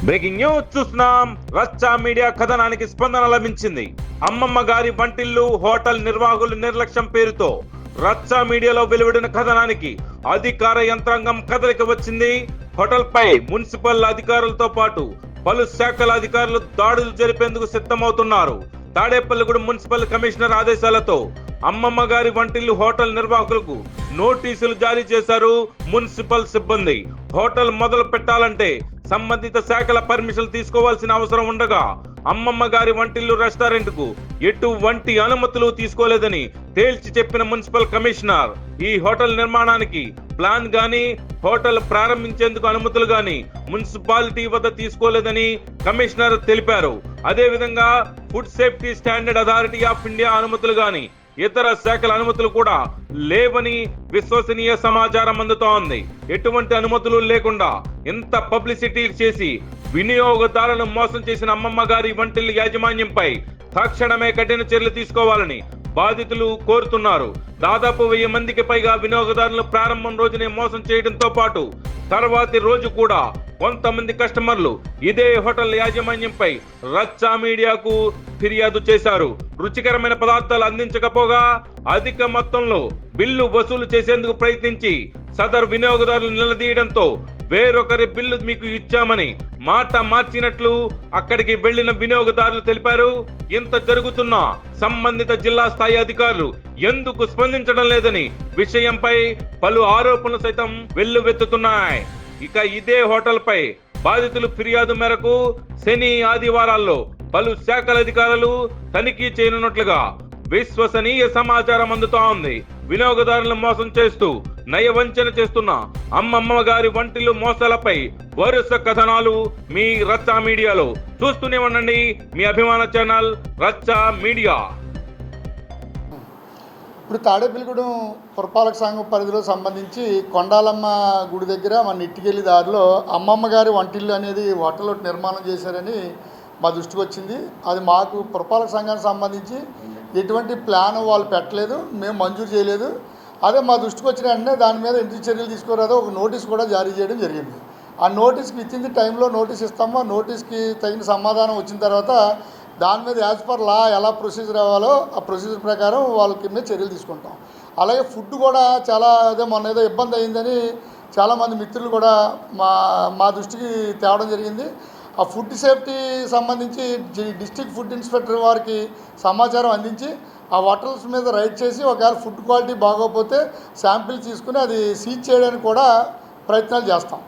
Breaking news చూస్తున్నాం. రచ్చా media కథనానికి స్పందన లభించింది. అమ్మమ్మ గారి వంటిల్లు హోటల్ నిర్వాహకుల నిర్లక్ష్యం పేరుతో రచ్చా మీడియాలో వెలువడిన కథనానికి అధికార యంత్రాంగం కదలిక వచ్చింది. హోటల్ పై మున్సిపల్ అధికారులతో పాటు పలు శాఖల అధికారులు దాడులు జరిపేందుకు సిద్ధమవుతున్నారు. తాడేపల్లిగూడెం మున్సిపల్ కమిషనర్ ఆదేశాలతో అమ్మమ్మ గారి వంటిల్లు హోటల్ నిర్వాహకులకు నోటీసులు జారీ చేశారు మున్సిపల్ సిబ్బంది. హోటల్ మొదలు పెట్టాలంటే సంబంధిత శాఖల పర్మిషన్ తీసుకోవాల్సిన అవసరం ఉండగా అమ్మమ్మ గారి వంటిల్లు రెస్టారెంట్ కు ఎటువంటి అనుమతులు తీసుకోలేదని తేల్చి చెప్పిన మున్సిపల్ కమిషనర్ ఈ హోటల్ నిర్మాణానికి ప్లాన్ గాని హోటల్ ప్రారంభించేందుకు అనుమతులు గాని మున్సిపాలిటీ వద్ద తీసుకోలేదని కమిషనర్ తెలిపారు. అదే విధంగా food safety standard authority of India అనుమతులు గాని ఇతర శాఖల అనుమతులు కూడా లేవని విశ్వసనీయ సమాచారం అందుతోంది. ఎటువంటి అనుమతులు లేకుండా ఇంత పబ్లిసిటీ చేసి వినియోగదారులను మోసం చేసిన అమ్మమ్మ గారి వంటిల్లు యాజమాన్యంపై తక్షణమే కఠిన చర్యలు తీసుకోవాలని బాధితులు కోరుతున్నారు. దాదాపు 1000 మందికి పైగా వినియోగదారులు ప్రారంభం రోజునే మోసం చేయడంతో పాటు తర్వాతి రోజు కూడా కొంతమంది కస్టమర్లు ఇదే హోటల్ యాజమాన్యంపై రచ్చా మీడియాకు ఫిర్యాదు చేశారు. రుచికరమైన పదార్థాలు అందించకపోగా అధిక మొత్తంలో బిల్లు వసూలు చేసేందుకు ప్రయత్నించి సదరు వినియోగదారులు నిలదీయడంతో వేరొకరి బిల్లు మీకు ఇచ్చామని మాట మార్చినట్లు అక్కడికి వెళ్లిన వినియోగదారులు తెలిపారు. ఇంత జరుగుతున్నా సంబంధిత జిల్లా స్థాయి అధికారులు ఎందుకు స్పందించడం లేదని విషయంపై పలు ఆరోపణలు సైతం వెల్లువెత్తుతున్నాయి. ఇక ఇదే హోటల్ పై బాధితులు ఫిర్యాదు మేరకు శని ఆదివారాల్లో పలు శాఖల అధికారులు తనిఖీ చేయనున్నట్లుగా విశ్వసనీయ సమాచారం అందుతోంది. వినియోగదారులను మోసం చేస్తూ నయవంచన చేస్తున్న అమ్మమ్మ గారి వంటిల్లు మోసాలపై వరుస కథనాలు మీ రచ్చా మీడియాలో చూస్తూనే ఉండండి. మీ అభిమాన ఛానల్ రచ్చా మీడియా. ఇప్పుడు తాడేపల్లిగూడెం పురపాలక సంఘం పరిధిలో సంబంధించి కొండాలమ్మ గుడి దగ్గర మన ఇట్టికెళ్ళి దారిలో అమ్మమ్మ గారి వంటిల్లు అనేది హోటల్ నిర్మాణం చేశారని మా దృష్టికి వచ్చింది. అది మాకు పురపాలక సంఘానికి సంబంధించి ఎటువంటి ప్లాన్ వాళ్ళు పెట్టలేదు, మేము మంజూరు చేయలేదు. అదే మా దృష్టికి వచ్చిన వెంటనే దాని మీద ఇంటి చర్యలు తీసుకోరాదో ఒక నోటీస్ కూడా జారీ చేయడం జరిగింది. ఆ నోటీస్కి ఇచ్చింది టైంలో నోటీస్ ఇస్తామో నోటీస్కి తగిన సమాధానం వచ్చిన తర్వాత దాని మీద యాజ్ పర్ లా ఎలా ప్రొసీజర్ అవ్వాలో ఆ ప్రొసీజర్ ప్రకారం వాళ్ళకి మీద చర్యలు తీసుకుంటాం. అలాగే ఫుడ్ కూడా చాలా అదే మొన్న ఏదో ఇబ్బంది అయిందని చాలామంది మిత్రులు కూడా మా దృష్టికి తేవడం జరిగింది. ఆ ఫుడ్ సేఫ్టీ సంబంధించి డిస్ట్రిక్ట్ ఫుడ్ ఇన్స్పెక్టర్ వారికి సమాచారం అందించి ఆ హోటల్స్ మీద రైడ్ చేసి ఒకవేళ ఫుడ్ క్వాలిటీ బాగోకపోతే శాంపిల్ తీసుకుని అది సీజ్ చేయడానికి కూడా ప్రయత్నాలు చేస్తాం.